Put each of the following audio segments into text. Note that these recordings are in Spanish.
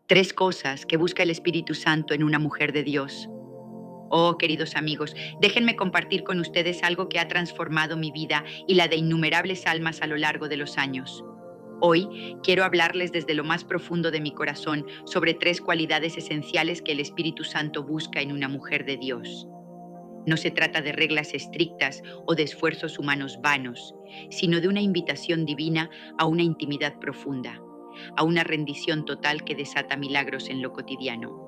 Tres cosas que busca el Espíritu Santo en una mujer de Dios. Oh, queridos amigos, déjenme compartir con ustedes algo que ha transformado mi vida y la de innumerables almas a lo largo de los años. Hoy quiero hablarles desde lo más profundo de mi corazón sobre tres cualidades esenciales que el Espíritu Santo busca en una mujer de Dios. No se trata de reglas estrictas o de esfuerzos humanos vanos, sino de una invitación divina a una intimidad profunda, a una rendición total que desata milagros en lo cotidiano.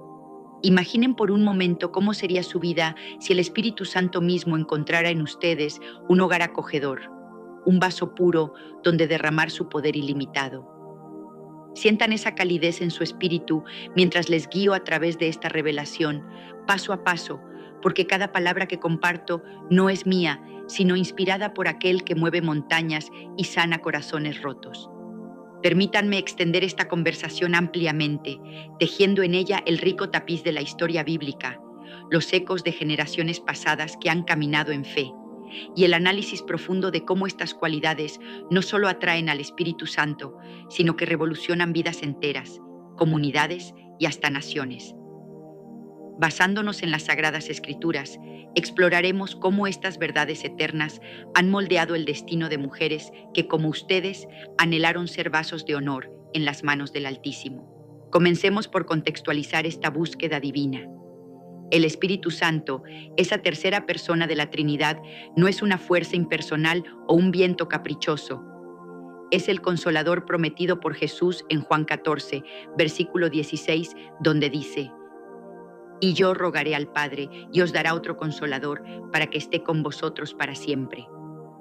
Imaginen por un momento cómo sería su vida si el Espíritu Santo mismo encontrara en ustedes un hogar acogedor, un vaso puro donde derramar su poder ilimitado. Sientan esa calidez en su espíritu mientras les guío a través de esta revelación, paso a paso, porque cada palabra que comparto no es mía, sino inspirada por aquel que mueve montañas y sana corazones rotos. Permítanme extender esta conversación ampliamente, tejiendo en ella el rico tapiz de la historia bíblica, los ecos de generaciones pasadas que han caminado en fe, y el análisis profundo de cómo estas cualidades no solo atraen al Espíritu Santo, sino que revolucionan vidas enteras, comunidades y hasta naciones. Basándonos en las Sagradas Escrituras, exploraremos cómo estas verdades eternas han moldeado el destino de mujeres que, como ustedes, anhelaron ser vasos de honor en las manos del Altísimo. Comencemos por contextualizar esta búsqueda divina. El Espíritu Santo, esa tercera persona de la Trinidad, no es una fuerza impersonal o un viento caprichoso. Es el Consolador prometido por Jesús en Juan 14, versículo 16, donde dice: y yo rogaré al Padre y os dará otro Consolador para que esté con vosotros para siempre.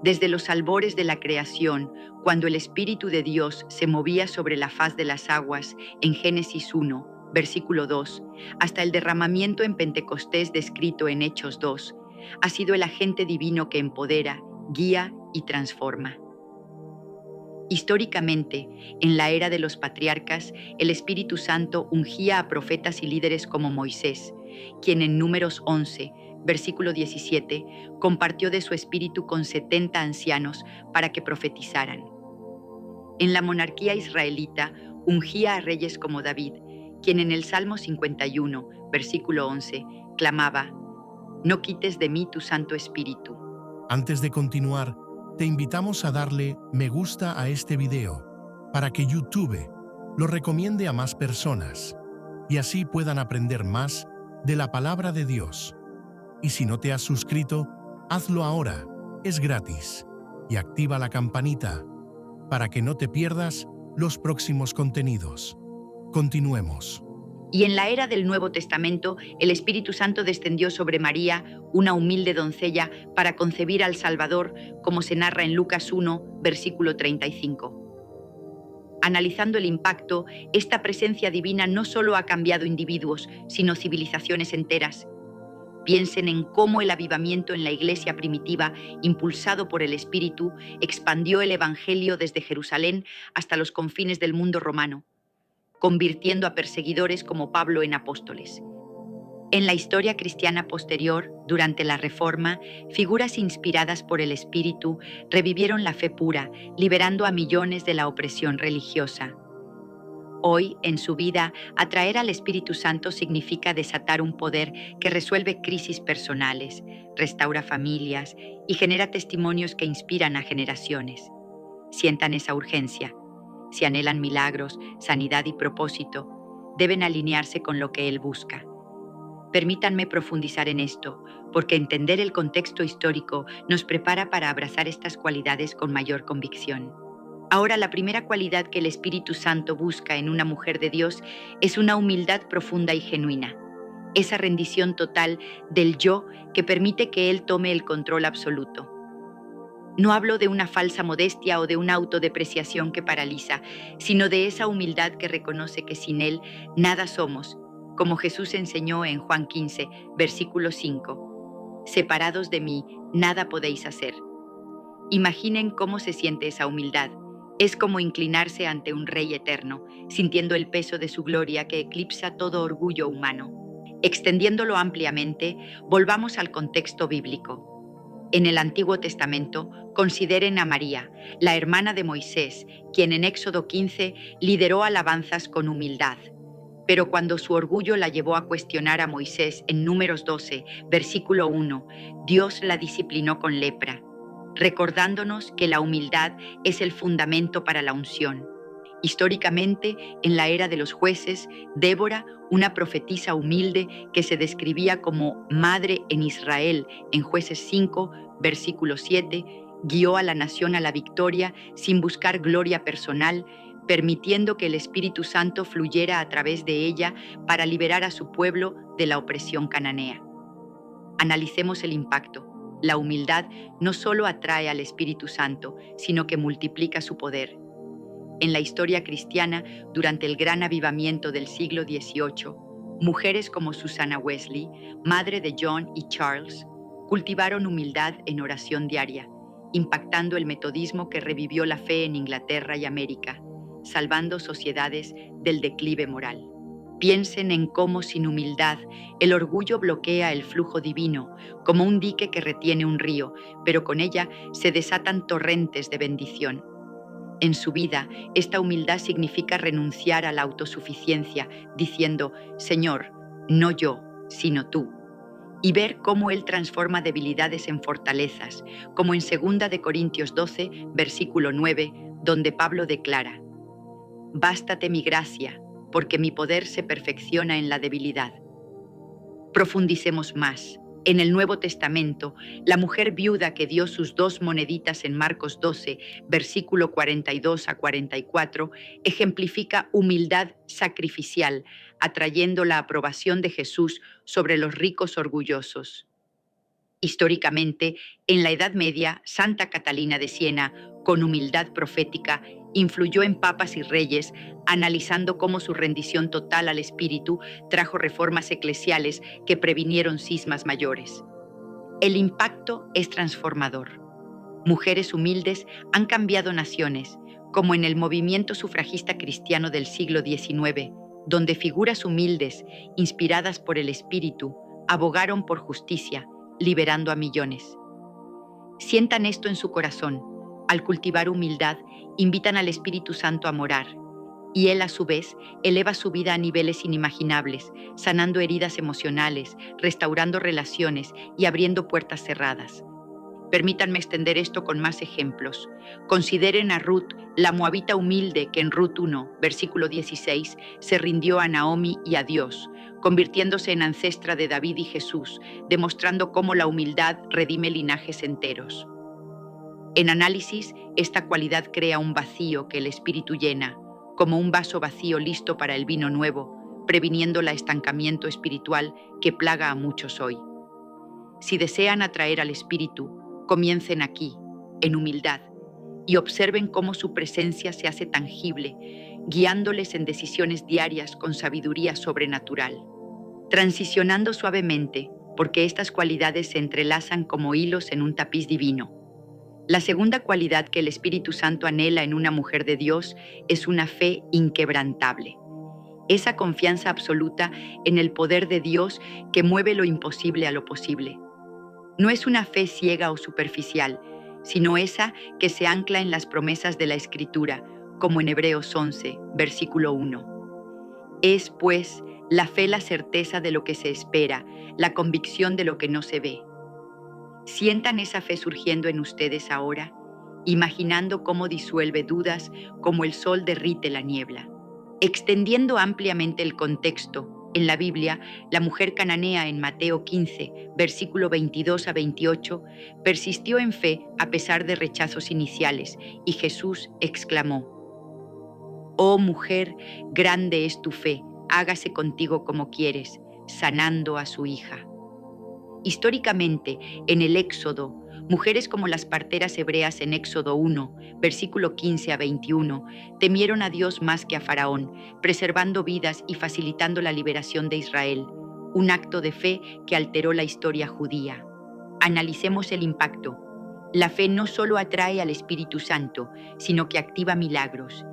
Desde los albores de la creación, cuando el Espíritu de Dios se movía sobre la faz de las aguas en Génesis 1, versículo 2, hasta el derramamiento en Pentecostés descrito en Hechos 2, ha sido el agente divino que empodera, guía y transforma. Históricamente, en la era de los patriarcas, el Espíritu Santo ungía a profetas y líderes como Moisés, quien en Números 11, versículo 17, compartió de su espíritu con 70 ancianos para que profetizaran. En la monarquía israelita, ungía a reyes como David, quien en el Salmo 51, versículo 11, clamaba: no quites de mí tu Santo Espíritu. Antes de continuar, te invitamos a darle me gusta a este video para que YouTube lo recomiende a más personas y así puedan aprender más de la palabra de Dios. Y si no te has suscrito, hazlo ahora, es gratis, y activa la campanita para que no te pierdas los próximos contenidos. Continuemos. Y en la era del Nuevo Testamento, el Espíritu Santo descendió sobre María, una humilde doncella, para concebir al Salvador, como se narra en Lucas 1, versículo 35. Analizando el impacto, esta presencia divina no solo ha cambiado individuos, sino civilizaciones enteras. Piensen en cómo el avivamiento en la iglesia primitiva, impulsado por el Espíritu, expandió el Evangelio desde Jerusalén hasta los confines del mundo romano, convirtiendo a perseguidores como Pablo en apóstoles. En la historia cristiana posterior, durante la Reforma, figuras inspiradas por el Espíritu revivieron la fe pura, liberando a millones de la opresión religiosa. Hoy, en su vida, atraer al Espíritu Santo significa desatar un poder que resuelve crisis personales, restaura familias y genera testimonios que inspiran a generaciones. Sientan esa urgencia. Si anhelan milagros, sanidad y propósito, deben alinearse con lo que Él busca. Permítanme profundizar en esto, porque entender el contexto histórico nos prepara para abrazar estas cualidades con mayor convicción. Ahora, la primera cualidad que el Espíritu Santo busca en una mujer de Dios es una humildad profunda y genuina, esa rendición total del yo que permite que Él tome el control absoluto. No hablo de una falsa modestia o de una autodepreciación que paraliza, sino de esa humildad que reconoce que sin Él nada somos, como Jesús enseñó en Juan 15, versículo 5. Separados de mí, nada podéis hacer. Imaginen cómo se siente esa humildad. Es como inclinarse ante un Rey eterno, sintiendo el peso de su gloria que eclipsa todo orgullo humano. Extendiéndolo ampliamente, volvamos al contexto bíblico. En el Antiguo Testamento, consideren a María, la hermana de Moisés, quien en Éxodo 15 lideró alabanzas con humildad. Pero cuando su orgullo la llevó a cuestionar a Moisés en Números 12, versículo 1, Dios la disciplinó con lepra, recordándonos que la humildad es el fundamento para la unción. Históricamente, en la era de los jueces, Débora, una profetisa humilde que se describía como madre en Israel en Jueces 5, versículo 7, guió a la nación a la victoria sin buscar gloria personal, permitiendo que el Espíritu Santo fluyera a través de ella para liberar a su pueblo de la opresión cananea. Analicemos el impacto. La humildad no solo atrae al Espíritu Santo, sino que multiplica su poder. En la historia cristiana, durante el gran avivamiento del siglo XVIII, mujeres como Susanna Wesley, madre de John y Charles, cultivaron humildad en oración diaria, impactando el metodismo que revivió la fe en Inglaterra y América, salvando sociedades del declive moral. Piensen en cómo sin humildad el orgullo bloquea el flujo divino, como un dique que retiene un río, pero con ella se desatan torrentes de bendición. En su vida, esta humildad significa renunciar a la autosuficiencia, diciendo, Señor, no yo, sino tú. Y ver cómo Él transforma debilidades en fortalezas, como en 2 de Corintios 12, versículo 9, donde Pablo declara, Bástate mi gracia, porque mi poder se perfecciona en la debilidad. Profundicemos más. En el Nuevo Testamento, la mujer viuda que dio sus 2 moneditas en Marcos 12, versículo 42 a 44, ejemplifica humildad sacrificial, atrayendo la aprobación de Jesús sobre los ricos orgullosos. Históricamente, en la Edad Media, Santa Catalina de Siena, con humildad profética, influyó en papas y reyes, analizando cómo su rendición total al Espíritu trajo reformas eclesiales que previnieron cismas mayores. El impacto es transformador. Mujeres humildes han cambiado naciones, como en el movimiento sufragista cristiano del siglo XIX, donde figuras humildes, inspiradas por el Espíritu, abogaron por justicia, liberando a millones. Sientan esto en su corazón. Al cultivar humildad, invitan al Espíritu Santo a morar, y Él a su vez eleva su vida a niveles inimaginables, sanando heridas emocionales, restaurando relaciones y abriendo puertas cerradas. Permítanme extender esto con más ejemplos. Consideren a Ruth, la moabita humilde que en Ruth 1, versículo 16, se rindió a Naomi y a Dios, convirtiéndose en ancestra de David y Jesús, demostrando cómo la humildad redime linajes enteros. En análisis, esta cualidad crea un vacío que el Espíritu llena, como un vaso vacío listo para el vino nuevo, previniendo el estancamiento espiritual que plaga a muchos hoy. Si desean atraer al Espíritu, comiencen aquí, en humildad, y observen cómo su presencia se hace tangible, guiándoles en decisiones diarias con sabiduría sobrenatural. Transicionando suavemente, porque estas cualidades se entrelazan como hilos en un tapiz divino. La segunda cualidad que el Espíritu Santo anhela en una mujer de Dios es una fe inquebrantable. Esa confianza absoluta en el poder de Dios que mueve lo imposible a lo posible. No es una fe ciega o superficial, sino esa que se ancla en las promesas de la Escritura, como en Hebreos 11, versículo 1. Es, pues, la fe la certeza de lo que se espera, la convicción de lo que no se ve. Sientan esa fe surgiendo en ustedes ahora, imaginando cómo disuelve dudas como el sol derrite la niebla. Extendiendo ampliamente el contexto, en la Biblia, la mujer cananea en Mateo 15, versículo 22 a 28, persistió en fe a pesar de rechazos iniciales, y Jesús exclamó, «Oh mujer, grande es tu fe, hágase contigo como quieres», sanando a su hija. Históricamente, en el Éxodo, mujeres como las parteras hebreas en Éxodo 1, versículo 15 a 21, temieron a Dios más que a Faraón, preservando vidas y facilitando la liberación de Israel, un acto de fe que alteró la historia judía. Analicemos el impacto. La fe no solo atrae al Espíritu Santo, sino que activa milagros.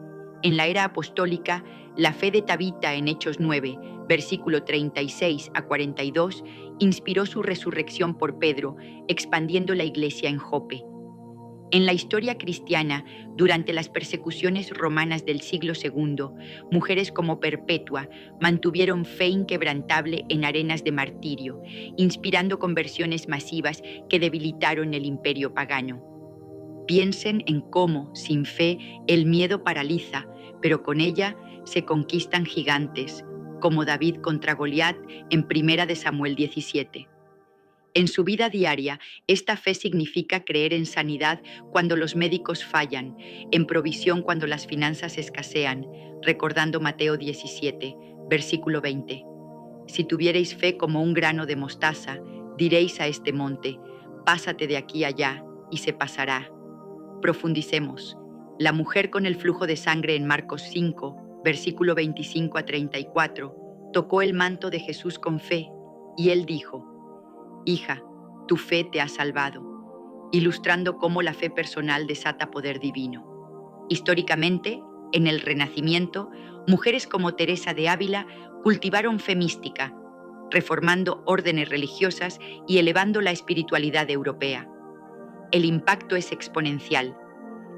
En la era apostólica, la fe de Tabita en Hechos 9, versículo 36 a 42, inspiró su resurrección por Pedro, expandiendo la iglesia en Jope. En la historia cristiana, durante las persecuciones romanas del siglo II, mujeres como Perpetua mantuvieron fe inquebrantable en arenas de martirio, inspirando conversiones masivas que debilitaron el imperio pagano. Piensen en cómo, sin fe, el miedo paraliza, pero con ella se conquistan gigantes, como David contra Goliat en 1 de Samuel 17. En su vida diaria, esta fe significa creer en sanidad cuando los médicos fallan, en provisión cuando las finanzas escasean, recordando Mateo 17, versículo 20. Si tuvierais fe como un grano de mostaza, diréis a este monte, pásate de aquí allá, y se pasará. Profundicemos. La mujer con el flujo de sangre en Marcos 5, versículo 25 a 34, tocó el manto de Jesús con fe, y él dijo, Hija, tu fe te ha salvado, ilustrando cómo la fe personal desata poder divino. Históricamente, en el Renacimiento, mujeres como Teresa de Ávila cultivaron fe mística, reformando órdenes religiosas y elevando la espiritualidad europea. El impacto es exponencial.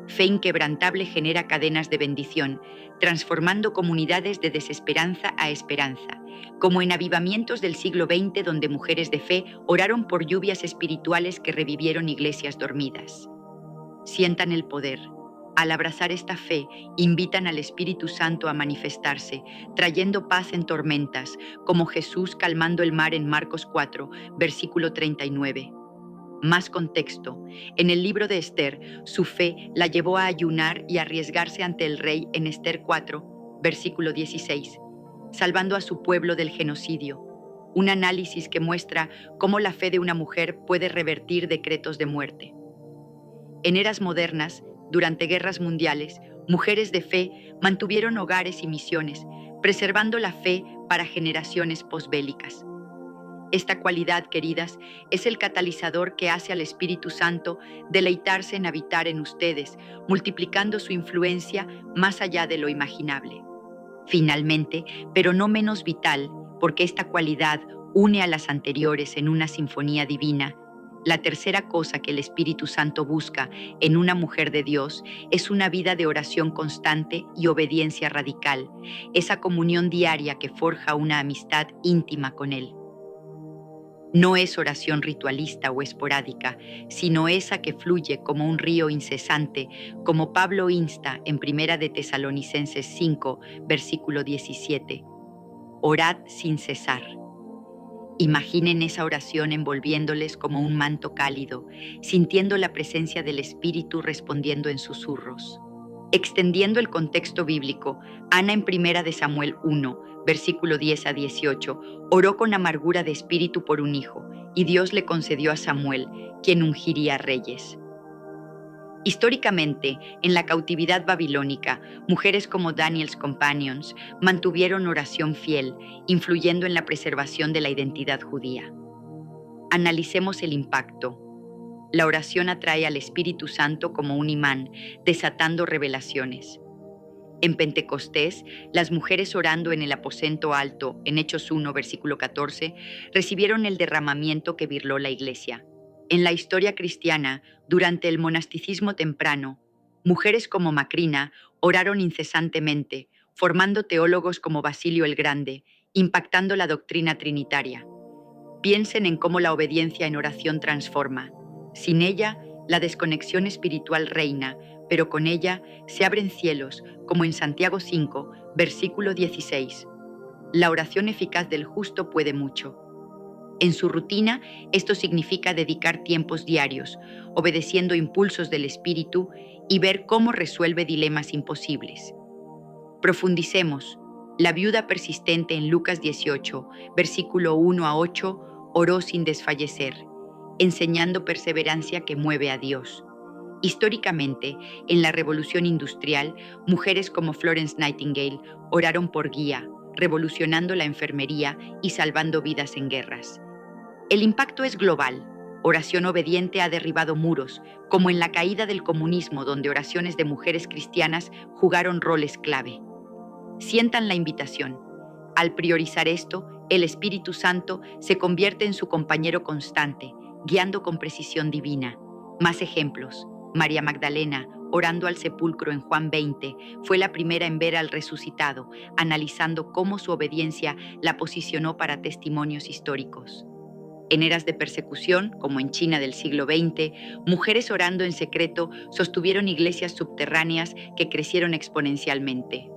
Fe inquebrantable genera cadenas de bendición, transformando comunidades de desesperanza a esperanza, como en avivamientos del siglo XX donde mujeres de fe oraron por lluvias espirituales que revivieron iglesias dormidas. Sientan el poder. Al abrazar esta fe, invitan al Espíritu Santo a manifestarse, trayendo paz en tormentas, como Jesús calmando el mar en Marcos 4, versículo 39. Más contexto. En el libro de Esther, su fe la llevó a ayunar y arriesgarse ante el rey en Esther 4, versículo 16, salvando a su pueblo del genocidio. Un análisis que muestra cómo la fe de una mujer puede revertir decretos de muerte. En eras modernas, durante guerras mundiales, mujeres de fe mantuvieron hogares y misiones, preservando la fe para generaciones posbélicas. Esta cualidad, queridas, es el catalizador que hace al Espíritu Santo deleitarse en habitar en ustedes, multiplicando su influencia más allá de lo imaginable. Finalmente, pero no menos vital, porque esta cualidad une a las anteriores en una sinfonía divina, la tercera cosa que el Espíritu Santo busca en una mujer de Dios es una vida de oración constante y obediencia radical, esa comunión diaria que forja una amistad íntima con Él. No es oración ritualista o esporádica, sino esa que fluye como un río incesante, como Pablo insta en 1 de Tesalonicenses 5, versículo 17. Orad sin cesar. Imaginen esa oración envolviéndoles como un manto cálido, sintiendo la presencia del Espíritu respondiendo en susurros. Extendiendo el contexto bíblico, Ana en 1 de Samuel 1, versículo 10 a 18, oró con amargura de espíritu por un hijo, y Dios le concedió a Samuel, quien ungiría reyes. Históricamente, en la cautividad babilónica, mujeres como Daniel's Companions mantuvieron oración fiel, influyendo en la preservación de la identidad judía. Analicemos el impacto. La oración atrae al Espíritu Santo como un imán, desatando revelaciones. En Pentecostés, las mujeres orando en el aposento alto, en Hechos 1, versículo 14, recibieron el derramamiento que virló la iglesia. En la historia cristiana, durante el monasticismo temprano, mujeres como Macrina oraron incesantemente, formando teólogos como Basilio el Grande, impactando la doctrina trinitaria. Piensen en cómo la obediencia en oración transforma. Sin ella, la desconexión espiritual reina, pero con ella se abren cielos, como en Santiago 5, versículo 16. La oración eficaz del justo puede mucho. En su rutina, esto significa dedicar tiempos diarios, obedeciendo impulsos del espíritu y ver cómo resuelve dilemas imposibles. Profundicemos. La viuda persistente en Lucas 18, versículo 1 a 8, oró sin desfallecer, enseñando perseverancia que mueve a Dios. Históricamente, en la Revolución Industrial, mujeres como Florence Nightingale oraron por guía, revolucionando la enfermería y salvando vidas en guerras. El impacto es global. Oración obediente ha derribado muros, como en la caída del comunismo, donde oraciones de mujeres cristianas jugaron roles clave. Sientan la invitación. Al priorizar esto, el Espíritu Santo se convierte en su compañero constante, guiando con precisión divina. Más ejemplos. María Magdalena, orando al sepulcro en Juan 20, fue la primera en ver al resucitado, analizando cómo su obediencia la posicionó para testimonios históricos. En eras de persecución, como en China del siglo XX, mujeres orando en secreto sostuvieron iglesias subterráneas que crecieron exponencialmente.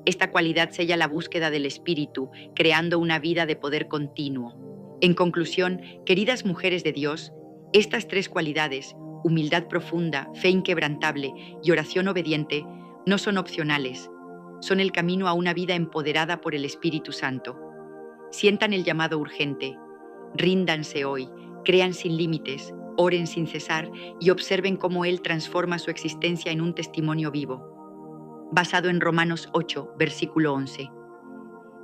Esta cualidad sella la búsqueda del espíritu, creando una vida de poder continuo. En conclusión, queridas mujeres de Dios, estas tres cualidades, humildad profunda, fe inquebrantable y oración obediente, no son opcionales, son el camino a una vida empoderada por el Espíritu Santo. Sientan el llamado urgente, ríndanse hoy, crean sin límites, oren sin cesar y observen cómo Él transforma su existencia en un testimonio vivo. Basado en Romanos 8, versículo 11.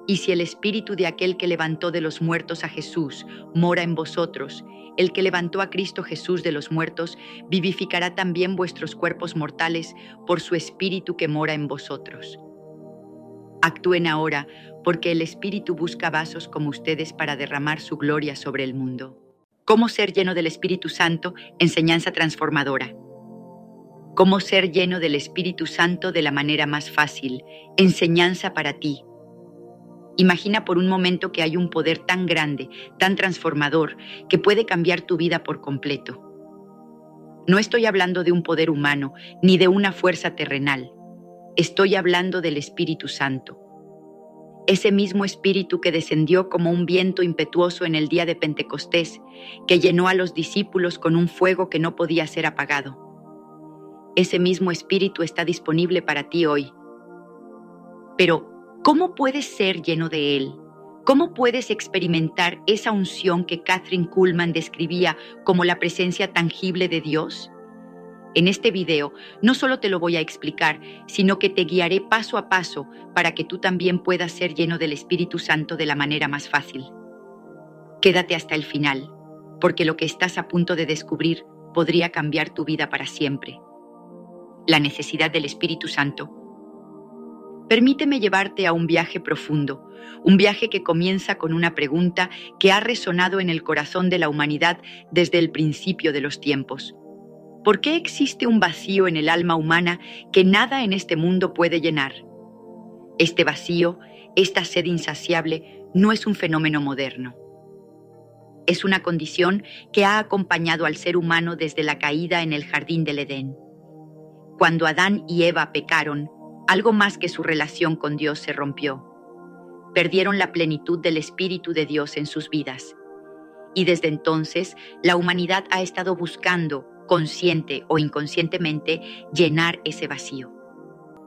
Y si el espíritu de aquel que levantó de los muertos a Jesús mora en vosotros, el que levantó a Cristo Jesús de los muertos, vivificará también vuestros cuerpos mortales por su espíritu que mora en vosotros. Actúen ahora, porque el Espíritu busca vasos como ustedes para derramar su gloria sobre el mundo. ¿Cómo ser lleno del Espíritu Santo? Enseñanza transformadora. ¿Cómo ser lleno del Espíritu Santo de la manera más fácil? Enseñanza para ti. Imagina por un momento que hay un poder tan grande, tan transformador, que puede cambiar tu vida por completo. No estoy hablando de un poder humano, ni de una fuerza terrenal. Estoy hablando del Espíritu Santo. Ese mismo Espíritu que descendió como un viento impetuoso en el día de Pentecostés, que llenó a los discípulos con un fuego que no podía ser apagado. Ese mismo Espíritu está disponible para ti hoy. Pero, ¿cómo puedes ser lleno de Él? ¿Cómo puedes experimentar esa unción que Kathryn Kuhlman describía como la presencia tangible de Dios? En este video no solo te lo voy a explicar, sino que te guiaré paso a paso para que tú también puedas ser lleno del Espíritu Santo de la manera más fácil. Quédate hasta el final, porque lo que estás a punto de descubrir podría cambiar tu vida para siempre. La necesidad del Espíritu Santo. Permíteme llevarte a un viaje profundo, un viaje que comienza con una pregunta que ha resonado en el corazón de la humanidad desde el principio de los tiempos. ¿Por qué existe un vacío en el alma humana que nada en este mundo puede llenar? Este vacío, esta sed insaciable, no es un fenómeno moderno. Es una condición que ha acompañado al ser humano desde la caída en el jardín del Edén. Cuando Adán y Eva pecaron, algo más que su relación con Dios se rompió. Perdieron la plenitud del Espíritu de Dios en sus vidas. Y desde entonces, la humanidad ha estado buscando, consciente o inconscientemente, llenar ese vacío.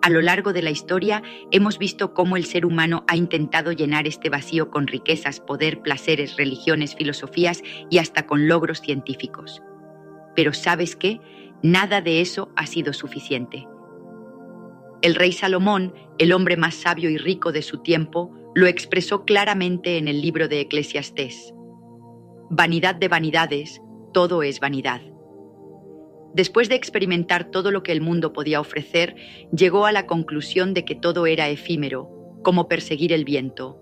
A lo largo de la historia, hemos visto cómo el ser humano ha intentado llenar este vacío con riquezas, poder, placeres, religiones, filosofías y hasta con logros científicos. Pero ¿sabes qué? Nada de eso ha sido suficiente. El rey Salomón, el hombre más sabio y rico de su tiempo, lo expresó claramente en el libro de Eclesiastés. Vanidad de vanidades, todo es vanidad. Después de experimentar todo lo que el mundo podía ofrecer, llegó a la conclusión de que todo era efímero, como perseguir el viento.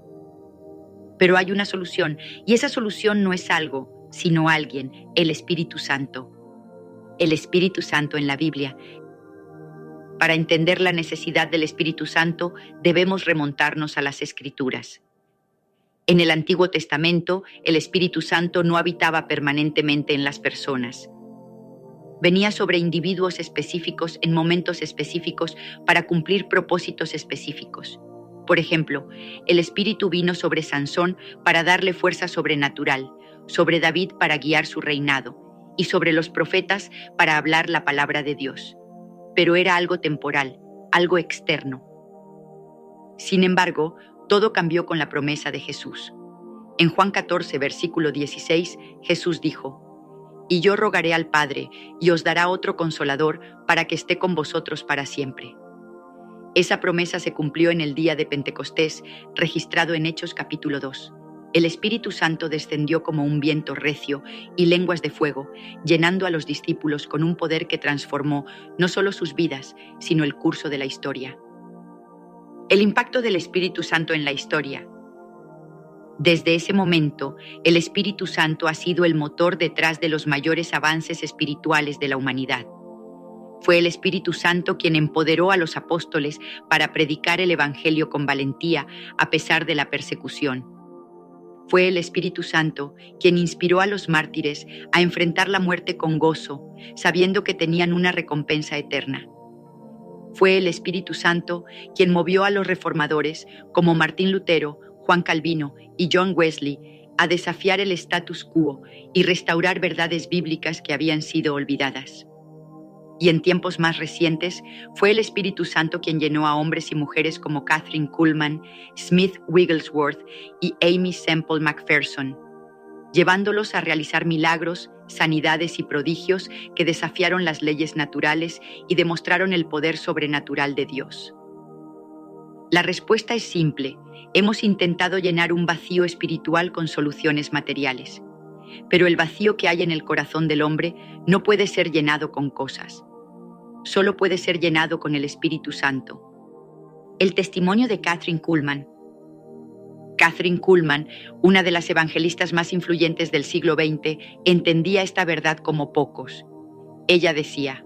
Pero hay una solución, y esa solución no es algo, sino alguien, el Espíritu Santo. El Espíritu Santo en la Biblia. Para entender la necesidad del Espíritu Santo, debemos remontarnos a las Escrituras. En el Antiguo Testamento, el Espíritu Santo no habitaba permanentemente en las personas. Venía sobre individuos específicos en momentos específicos para cumplir propósitos específicos. Por ejemplo, el Espíritu vino sobre Sansón para darle fuerza sobrenatural, sobre David para guiar su reinado y sobre los profetas para hablar la palabra de Dios. Pero era algo temporal, algo externo. Sin embargo, todo cambió con la promesa de Jesús. En Juan 14, versículo 16, Jesús dijo: «Y yo rogaré al Padre, y os dará otro Consolador para que esté con vosotros para siempre». Esa promesa se cumplió en el día de Pentecostés, registrado en Hechos capítulo 2. El Espíritu Santo descendió como un viento recio y lenguas de fuego, llenando a los discípulos con un poder que transformó no solo sus vidas, sino el curso de la historia. El impacto del Espíritu Santo en la historia. Desde ese momento, el Espíritu Santo ha sido el motor detrás de los mayores avances espirituales de la humanidad. Fue el Espíritu Santo quien empoderó a los apóstoles para predicar el Evangelio con valentía a pesar de la persecución. Fue el Espíritu Santo quien inspiró a los mártires a enfrentar la muerte con gozo, sabiendo que tenían una recompensa eterna. Fue el Espíritu Santo quien movió a los reformadores, como Martín Lutero, Juan Calvino y John Wesley, a desafiar el status quo y restaurar verdades bíblicas que habían sido olvidadas. Y en tiempos más recientes, fue el Espíritu Santo quien llenó a hombres y mujeres como Kathryn Kuhlman, Smith Wigglesworth y Amy Semple McPherson, llevándolos a realizar milagros, sanidades y prodigios que desafiaron las leyes naturales y demostraron el poder sobrenatural de Dios. La respuesta es simple: hemos intentado llenar un vacío espiritual con soluciones materiales. Pero el vacío que hay en el corazón del hombre no puede ser llenado con cosas. Solo puede ser llenado con el Espíritu Santo. El testimonio de Kathryn Kuhlman. Kathryn Kuhlman, una de las evangelistas más influyentes del siglo XX, entendía esta verdad como pocos. Ella decía: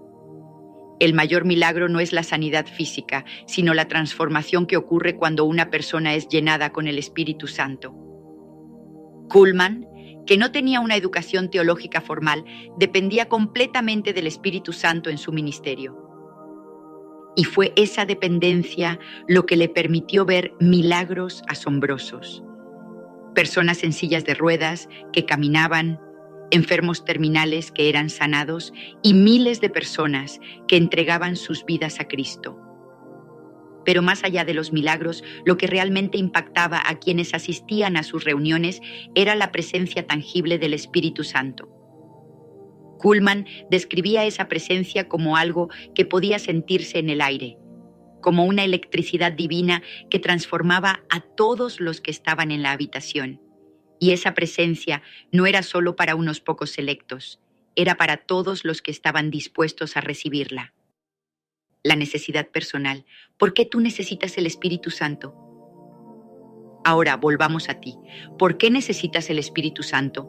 el mayor milagro no es la sanidad física, sino la transformación que ocurre cuando una persona es llenada con el Espíritu Santo. Kuhlman, que no tenía una educación teológica formal, dependía completamente del Espíritu Santo en su ministerio. Y fue esa dependencia lo que le permitió ver milagros asombrosos. Personas en sillas de ruedas que caminaban, enfermos terminales que eran sanados y miles de personas que entregaban sus vidas a Cristo. Pero más allá de los milagros, lo que realmente impactaba a quienes asistían a sus reuniones era la presencia tangible del Espíritu Santo. Kuhlman describía esa presencia como algo que podía sentirse en el aire, como una electricidad divina que transformaba a todos los que estaban en la habitación. Y esa presencia no era solo para unos pocos selectos, era para todos los que estaban dispuestos a recibirla. La necesidad personal. ¿Por qué tú necesitas el Espíritu Santo? Ahora volvamos a ti. ¿Por qué necesitas el Espíritu Santo?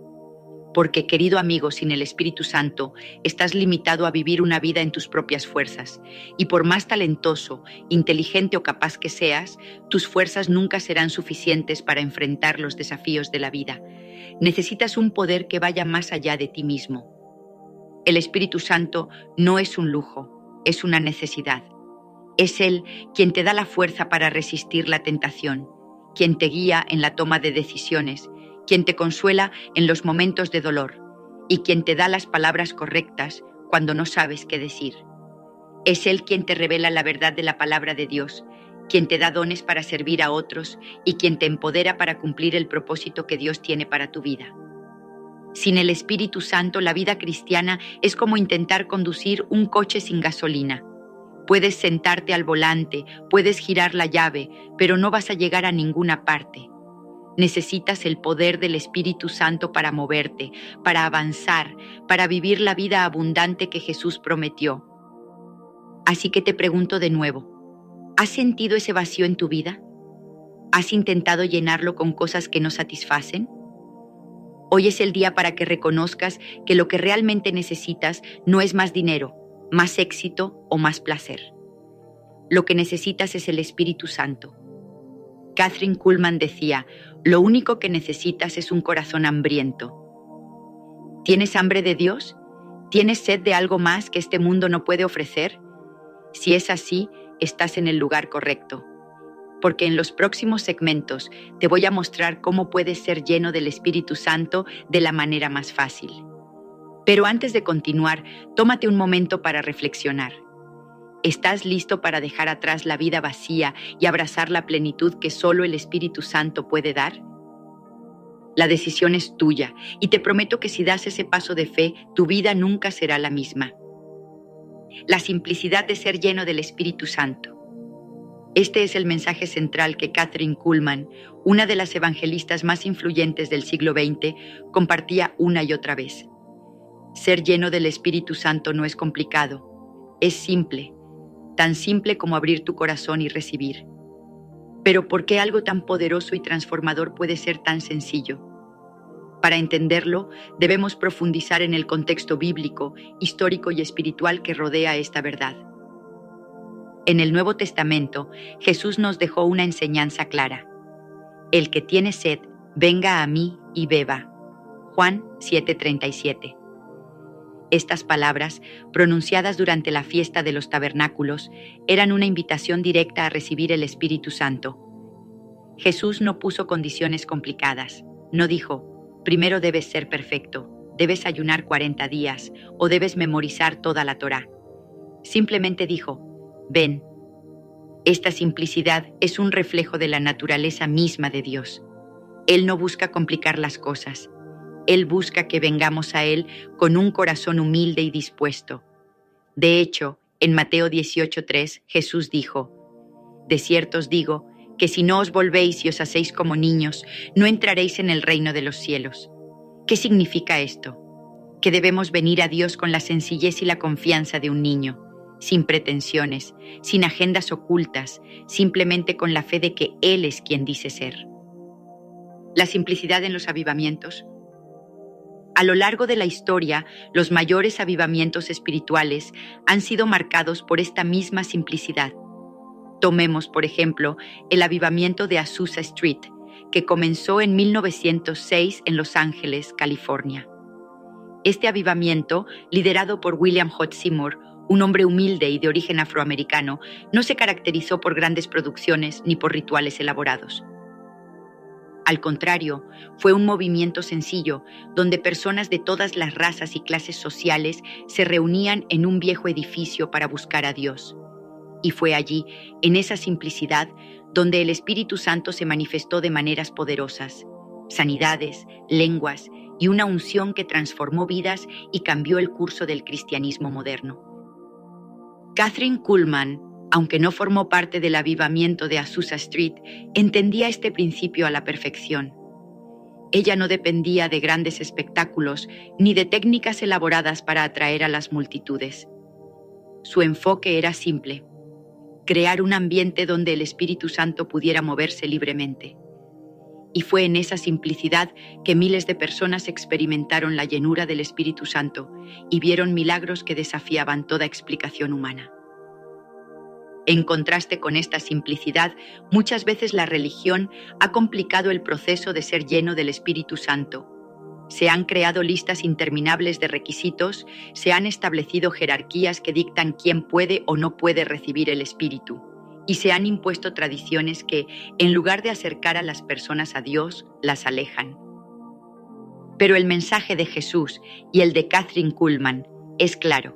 Porque, querido amigo, sin el Espíritu Santo, estás limitado a vivir una vida en tus propias fuerzas. Y por más talentoso, inteligente o capaz que seas, tus fuerzas nunca serán suficientes para enfrentar los desafíos de la vida. Necesitas un poder que vaya más allá de ti mismo. El Espíritu Santo no es un lujo. Es una necesidad. Es Él quien te da la fuerza para resistir la tentación, quien te guía en la toma de decisiones, quien te consuela en los momentos de dolor y quien te da las palabras correctas cuando no sabes qué decir. Es Él quien te revela la verdad de la palabra de Dios, quien te da dones para servir a otros y quien te empodera para cumplir el propósito que Dios tiene para tu vida. Sin el Espíritu Santo, la vida cristiana es como intentar conducir un coche sin gasolina. Puedes sentarte al volante, puedes girar la llave, pero no vas a llegar a ninguna parte. Necesitas el poder del Espíritu Santo para moverte, para avanzar, para vivir la vida abundante que Jesús prometió. Así que te pregunto de nuevo, ¿has sentido ese vacío en tu vida? ¿Has intentado llenarlo con cosas que no satisfacen? Hoy es el día para que reconozcas que lo que realmente necesitas no es más dinero, más éxito o más placer. Lo que necesitas es el Espíritu Santo. Kathryn Kuhlman decía: lo único que necesitas es un corazón hambriento. ¿Tienes hambre de Dios? ¿Tienes sed de algo más que este mundo no puede ofrecer? Si es así, estás en el lugar correcto. Porque en los próximos segmentos te voy a mostrar cómo puedes ser lleno del Espíritu Santo de la manera más fácil. Pero antes de continuar, tómate un momento para reflexionar. ¿Estás listo para dejar atrás la vida vacía y abrazar la plenitud que solo el Espíritu Santo puede dar? La decisión es tuya y te prometo que si das ese paso de fe, tu vida nunca será la misma. La simplicidad de ser lleno del Espíritu Santo. Este es el mensaje central que Kathryn Kuhlman, una de las evangelistas más influyentes del siglo XX, compartía una y otra vez. Ser lleno del Espíritu Santo no es complicado, es simple, tan simple como abrir tu corazón y recibir. Pero ¿por qué algo tan poderoso y transformador puede ser tan sencillo? Para entenderlo, debemos profundizar en el contexto bíblico, histórico y espiritual que rodea esta verdad. En el Nuevo Testamento, Jesús nos dejó una enseñanza clara. El que tiene sed, venga a mí y beba. Juan 7:37. Estas palabras, pronunciadas durante la fiesta de los tabernáculos, eran una invitación directa a recibir el Espíritu Santo. Jesús no puso condiciones complicadas. No dijo, primero debes ser perfecto, debes ayunar 40 días o debes memorizar toda la Torá. Simplemente dijo, ven. Esta simplicidad es un reflejo de la naturaleza misma de Dios. Él no busca complicar las cosas. Él busca que vengamos a Él con un corazón humilde y dispuesto. De hecho, en Mateo 18:3, Jesús dijo, de cierto os digo, que si no os volvéis y os hacéis como niños, no entraréis en el reino de los cielos. ¿Qué significa esto? Que debemos venir a Dios con la sencillez y la confianza de un niño, sin pretensiones, sin agendas ocultas, simplemente con la fe de que Él es quien dice ser. La simplicidad en los avivamientos. A lo largo de la historia, los mayores avivamientos espirituales han sido marcados por esta misma simplicidad. Tomemos, por ejemplo, el avivamiento de Azusa Street, que comenzó en 1906 en Los Ángeles, California. Este avivamiento, liderado por William J. Seymour, un hombre humilde y de origen afroamericano, no se caracterizó por grandes producciones ni por rituales elaborados. Al contrario, fue un movimiento sencillo, donde personas de todas las razas y clases sociales se reunían en un viejo edificio para buscar a Dios. Y fue allí, en esa simplicidad, donde el Espíritu Santo se manifestó de maneras poderosas, sanidades, lenguas y una unción que transformó vidas y cambió el curso del cristianismo moderno. Kathryn Kuhlman, aunque no formó parte del avivamiento de Azusa Street, entendía este principio a la perfección. Ella no dependía de grandes espectáculos ni de técnicas elaboradas para atraer a las multitudes. Su enfoque era simple: crear un ambiente donde el Espíritu Santo pudiera moverse libremente. Y fue en esa simplicidad que miles de personas experimentaron la llenura del Espíritu Santo y vieron milagros que desafiaban toda explicación humana. En contraste con esta simplicidad, muchas veces la religión ha complicado el proceso de ser lleno del Espíritu Santo. Se han creado listas interminables de requisitos, se han establecido jerarquías que dictan quién puede o no puede recibir el Espíritu, y se han impuesto tradiciones que, en lugar de acercar a las personas a Dios, las alejan. Pero el mensaje de Jesús y el de Kathryn Kuhlman es claro.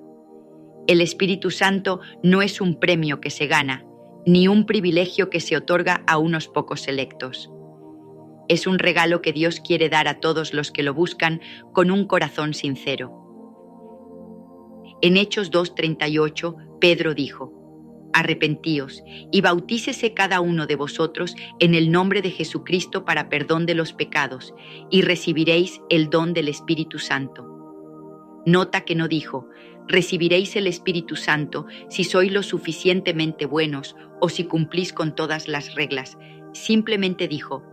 El Espíritu Santo no es un premio que se gana, ni un privilegio que se otorga a unos pocos selectos. Es un regalo que Dios quiere dar a todos los que lo buscan con un corazón sincero. En Hechos 2:38, Pedro dijo: Arrepentíos y bautícese cada uno de vosotros en el nombre de Jesucristo para perdón de los pecados, y recibiréis el don del Espíritu Santo. Nota que no dijo: recibiréis el Espíritu Santo si sois lo suficientemente buenos o si cumplís con todas las reglas. Simplemente dijo: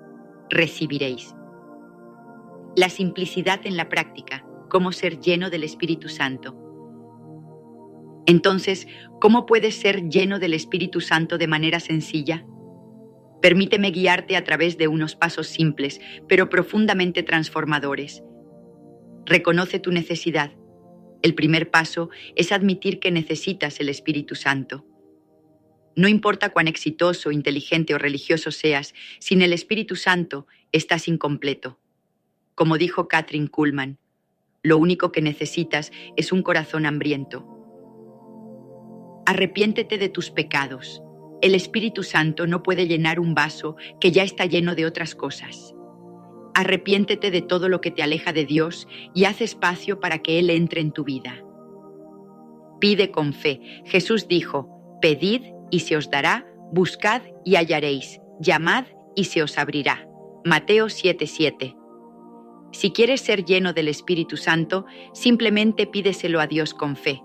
recibiréis. La simplicidad en la práctica, cómo ser lleno del Espíritu Santo. Entonces, ¿cómo puedes ser lleno del Espíritu Santo de manera sencilla? Permíteme guiarte a través de unos pasos simples, pero profundamente transformadores. Reconoce tu necesidad. El primer paso es admitir que necesitas el Espíritu Santo. No importa cuán exitoso, inteligente o religioso seas, sin el Espíritu Santo estás incompleto. Como dijo Kathryn Kuhlman, lo único que necesitas es un corazón hambriento. Arrepiéntete de tus pecados. El Espíritu Santo no puede llenar un vaso que ya está lleno de otras cosas. Arrepiéntete de todo lo que te aleja de Dios y haz espacio para que Él entre en tu vida. Pide con fe. Jesús dijo: pedid y se os dará, buscad y hallaréis, llamad y se os abrirá. Mateo 7:7. Si quieres ser lleno del Espíritu Santo, simplemente pídeselo a Dios con fe.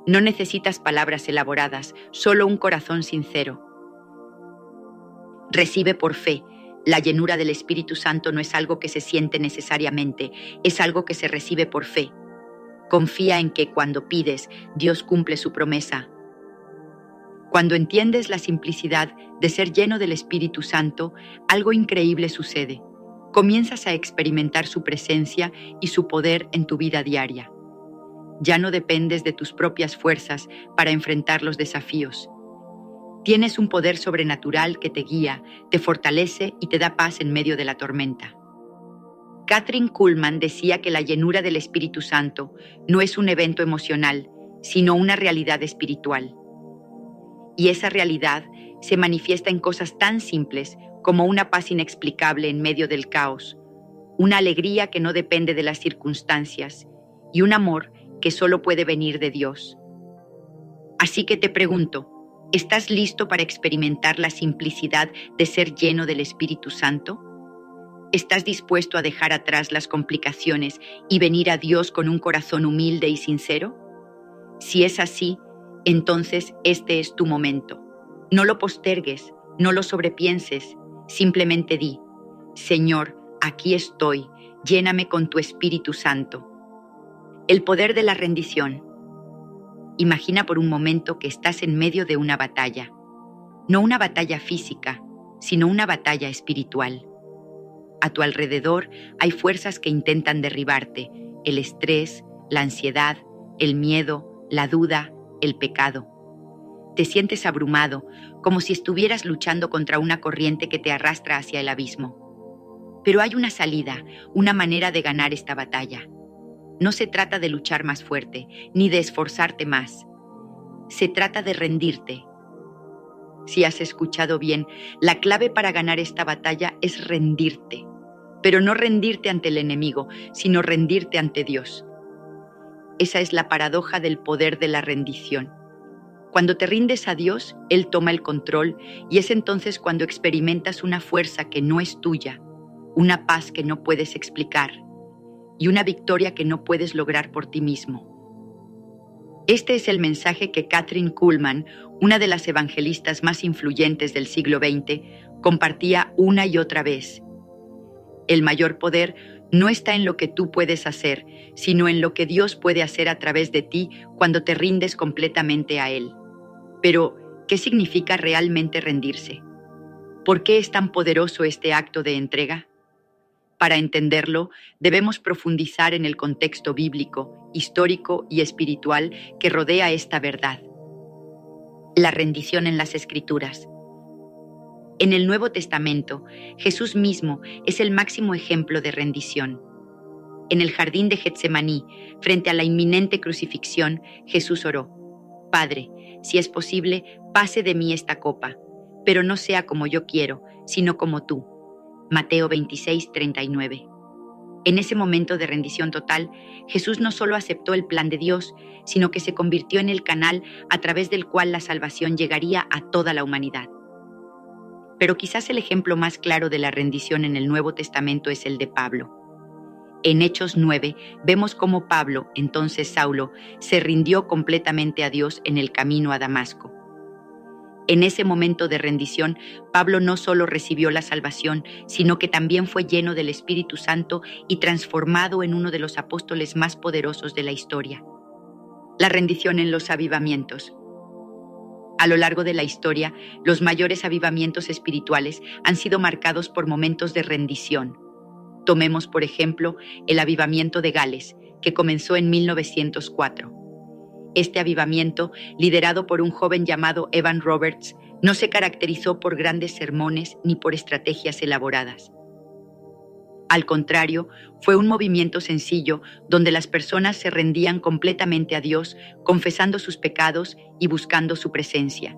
No necesitas palabras elaboradas, solo un corazón sincero. Recibe por fe. La llenura del Espíritu Santo no es algo que se siente necesariamente, es algo que se recibe por fe. Confía en que cuando pides, Dios cumple su promesa. Cuando entiendes la simplicidad de ser lleno del Espíritu Santo, algo increíble sucede. Comienzas a experimentar su presencia y su poder en tu vida diaria. Ya no dependes de tus propias fuerzas para enfrentar los desafíos. Tienes un poder sobrenatural que te guía, te fortalece y te da paz en medio de la tormenta. Kathryn Kuhlman decía que la llenura del Espíritu Santo no es un evento emocional, sino una realidad espiritual. Y esa realidad se manifiesta en cosas tan simples como una paz inexplicable en medio del caos, una alegría que no depende de las circunstancias y un amor que solo puede venir de Dios. Así que te pregunto, ¿estás listo para experimentar la simplicidad de ser lleno del Espíritu Santo? ¿Estás dispuesto a dejar atrás las complicaciones y venir a Dios con un corazón humilde y sincero? Si es así, entonces este es tu momento. No lo postergues, no lo sobrepienses, simplemente di, Señor, aquí estoy, lléname con tu Espíritu Santo. El poder de la rendición. Imagina por un momento que estás en medio de una batalla. No una batalla física, sino una batalla espiritual. A tu alrededor hay fuerzas que intentan derribarte, el estrés, la ansiedad, el miedo, la duda, el pecado. Te sientes abrumado, como si estuvieras luchando contra una corriente que te arrastra hacia el abismo. Pero hay una salida, una manera de ganar esta batalla. No se trata de luchar más fuerte, ni de esforzarte más. Se trata de rendirte. Si has escuchado bien, la clave para ganar esta batalla es rendirte. Pero no rendirte ante el enemigo, sino rendirte ante Dios. Esa es la paradoja del poder de la rendición. Cuando te rindes a Dios, Él toma el control y es entonces cuando experimentas una fuerza que no es tuya, una paz que no puedes explicar y una victoria que no puedes lograr por ti mismo. Este es el mensaje que Kathryn Kuhlman, una de las evangelistas más influyentes del siglo XX, compartía una y otra vez. El mayor poder no está en lo que tú puedes hacer, sino en lo que Dios puede hacer a través de ti cuando te rindes completamente a Él. Pero, ¿qué significa realmente rendirse? ¿Por qué es tan poderoso este acto de entrega? Para entenderlo, debemos profundizar en el contexto bíblico, histórico y espiritual que rodea esta verdad. La rendición en las Escrituras. En el Nuevo Testamento, Jesús mismo es el máximo ejemplo de rendición. En el jardín de Getsemaní, frente a la inminente crucifixión, Jesús oró: Padre, si es posible, pase de mí esta copa, pero no sea como yo quiero, sino como tú. Mateo 26:39. En ese momento de rendición total, Jesús no solo aceptó el plan de Dios, sino que se convirtió en el canal a través del cual la salvación llegaría a toda la humanidad. Pero quizás el ejemplo más claro de la rendición en el Nuevo Testamento es el de Pablo. En Hechos 9 vemos cómo Pablo, entonces Saulo, se rindió completamente a Dios en el camino a Damasco. En ese momento de rendición, Pablo no solo recibió la salvación, sino que también fue lleno del Espíritu Santo y transformado en uno de los apóstoles más poderosos de la historia. La rendición en los avivamientos. A lo largo de la historia, los mayores avivamientos espirituales han sido marcados por momentos de rendición. Tomemos, por ejemplo, el avivamiento de Gales, que comenzó en 1904. Este avivamiento, liderado por un joven llamado Evan Roberts, no se caracterizó por grandes sermones ni por estrategias elaboradas. Al contrario, fue un movimiento sencillo donde las personas se rendían completamente a Dios, confesando sus pecados y buscando su presencia.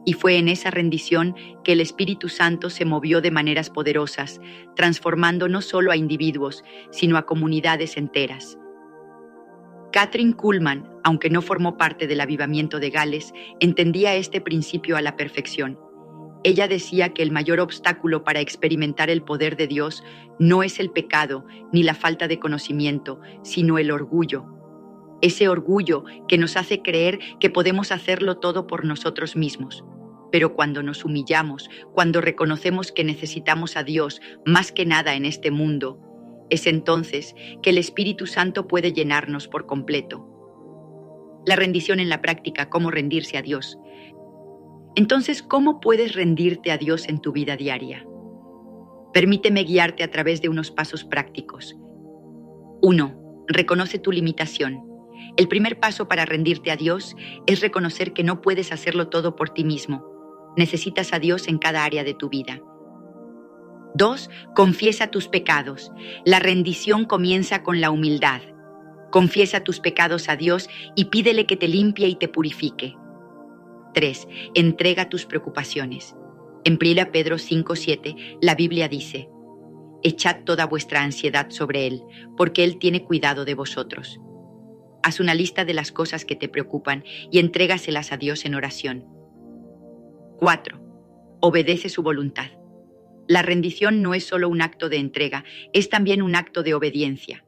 Y fue en esa rendición que el Espíritu Santo se movió de maneras poderosas, transformando no solo a individuos, sino a comunidades enteras. Kathryn Kuhlman, aunque no formó parte del avivamiento de Gales, entendía este principio a la perfección. Ella decía que el mayor obstáculo para experimentar el poder de Dios no es el pecado ni la falta de conocimiento, sino el orgullo. Ese orgullo que nos hace creer que podemos hacerlo todo por nosotros mismos. Pero cuando nos humillamos, cuando reconocemos que necesitamos a Dios más que nada en este mundo, es entonces que el Espíritu Santo puede llenarnos por completo. La rendición en la práctica, cómo rendirse a Dios. Entonces, ¿cómo puedes rendirte a Dios en tu vida diaria? Permíteme guiarte a través de unos pasos prácticos. 1. Reconoce tu limitación. El primer paso para rendirte a Dios es reconocer que no puedes hacerlo todo por ti mismo. Necesitas a Dios en cada área de tu vida. 2. Confiesa tus pecados. La rendición comienza con la humildad. Confiesa tus pecados a Dios y pídele que te limpie y te purifique. 3. Entrega tus preocupaciones. En 1 Pedro 5:7, la Biblia dice: Echad toda vuestra ansiedad sobre Él, porque Él tiene cuidado de vosotros. Haz una lista de las cosas que te preocupan y entrégaselas a Dios en oración. 4. Obedece su voluntad. La rendición no es solo un acto de entrega, es también un acto de obediencia.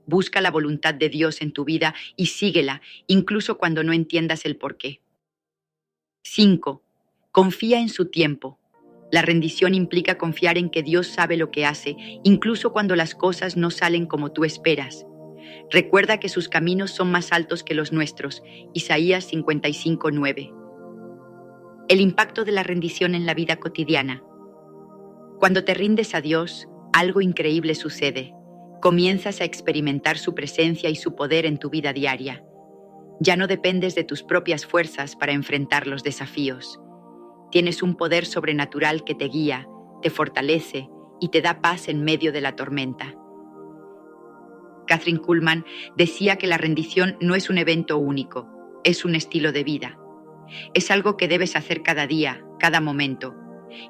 Busca la voluntad de Dios en tu vida y síguela, incluso cuando no entiendas el porqué. 5. Confía en su tiempo. La rendición implica confiar en que Dios sabe lo que hace, incluso cuando las cosas no salen como tú esperas. Recuerda que sus caminos son más altos que los nuestros. Isaías 55:9. El impacto de la rendición en la vida cotidiana. Cuando te rindes a Dios, algo increíble sucede. Comienzas a experimentar su presencia y su poder en tu vida diaria. Ya no dependes de tus propias fuerzas para enfrentar los desafíos. Tienes un poder sobrenatural que te guía, te fortalece y te da paz en medio de la tormenta. Kathryn Kuhlman decía que la rendición no es un evento único, es un estilo de vida. Es algo que debes hacer cada día, cada momento.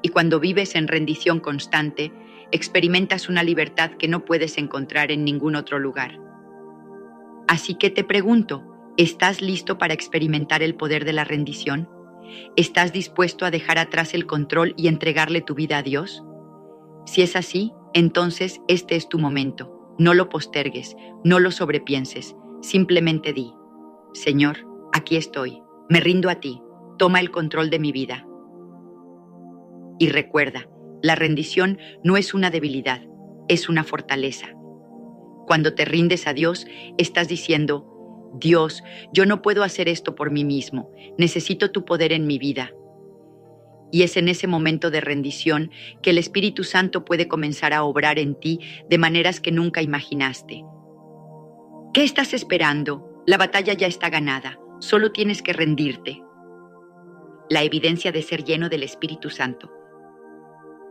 Y cuando vives en rendición constante, experimentas una libertad que no puedes encontrar en ningún otro lugar. Así que te pregunto, ¿estás listo para experimentar el poder de la rendición? ¿Estás dispuesto a dejar atrás el control y entregarle tu vida a Dios? Si es así, entonces este es tu momento. No lo postergues, no lo sobrepienses, simplemente di: Señor, aquí estoy, me rindo a ti, toma el control de mi vida. Y recuerda, la rendición no es una debilidad, es una fortaleza. Cuando te rindes a Dios, estás diciendo: Dios, yo no puedo hacer esto por mí mismo, necesito tu poder en mi vida. Y es en ese momento de rendición que el Espíritu Santo puede comenzar a obrar en ti de maneras que nunca imaginaste. ¿Qué estás esperando? La batalla ya está ganada, solo tienes que rendirte. La evidencia de ser lleno del Espíritu Santo.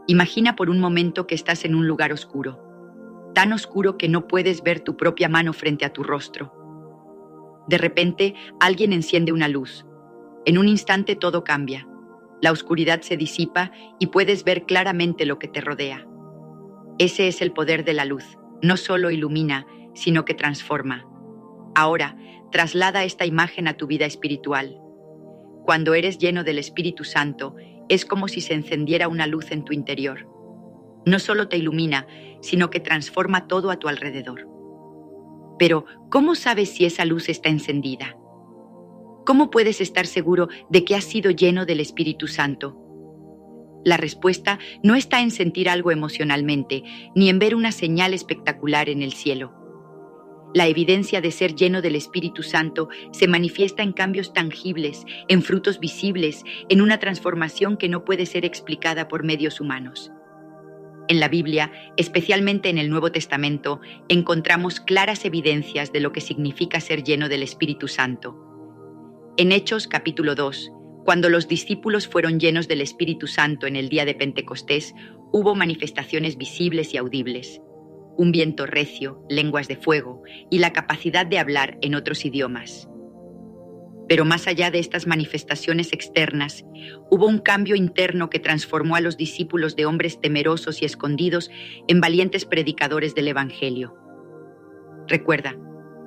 Imagina por un momento que estás en un lugar oscuro, tan oscuro que no puedes ver tu propia mano frente a tu rostro. De repente, alguien enciende una luz. En un instante todo cambia. La oscuridad se disipa y puedes ver claramente lo que te rodea. Ese es el poder de la luz. No solo ilumina, sino que transforma. Ahora, traslada esta imagen a tu vida espiritual. Cuando eres lleno del Espíritu Santo, es como si se encendiera una luz en tu interior. No solo te ilumina, sino que transforma todo a tu alrededor. Pero, ¿cómo sabes si esa luz está encendida? ¿Cómo puedes estar seguro de que has sido lleno del Espíritu Santo? La respuesta no está en sentir algo emocionalmente, ni en ver una señal espectacular en el cielo. La evidencia de ser lleno del Espíritu Santo se manifiesta en cambios tangibles, en frutos visibles, en una transformación que no puede ser explicada por medios humanos. En la Biblia, especialmente en el Nuevo Testamento, encontramos claras evidencias de lo que significa ser lleno del Espíritu Santo. En Hechos capítulo 2, cuando los discípulos fueron llenos del Espíritu Santo en el día de Pentecostés, hubo manifestaciones visibles y audibles. Un viento recio, lenguas de fuego y la capacidad de hablar en otros idiomas. Pero más allá de estas manifestaciones externas, hubo un cambio interno que transformó a los discípulos de hombres temerosos y escondidos en valientes predicadores del Evangelio. Recuerda,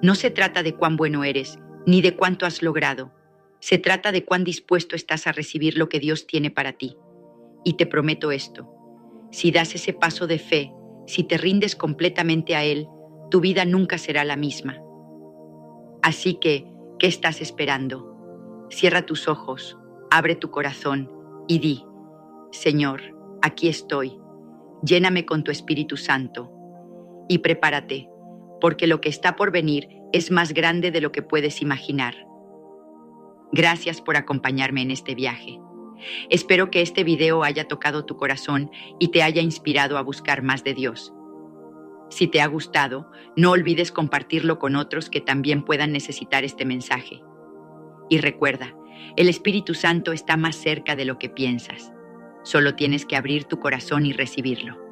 no se trata de cuán bueno eres, ni de cuánto has logrado. Se trata de cuán dispuesto estás a recibir lo que Dios tiene para ti. Y te prometo esto: si das ese paso de fe, si te rindes completamente a Él, tu vida nunca será la misma. Así que, ¿qué estás esperando? Cierra tus ojos, abre tu corazón y di: Señor, aquí estoy, lléname con tu Espíritu Santo y prepárate, porque lo que está por venir es más grande de lo que puedes imaginar. Gracias por acompañarme en este viaje. Espero que este video haya tocado tu corazón y te haya inspirado a buscar más de Dios. Si te ha gustado, no olvides compartirlo con otros que también puedan necesitar este mensaje. Y recuerda, el Espíritu Santo está más cerca de lo que piensas. Solo tienes que abrir tu corazón y recibirlo.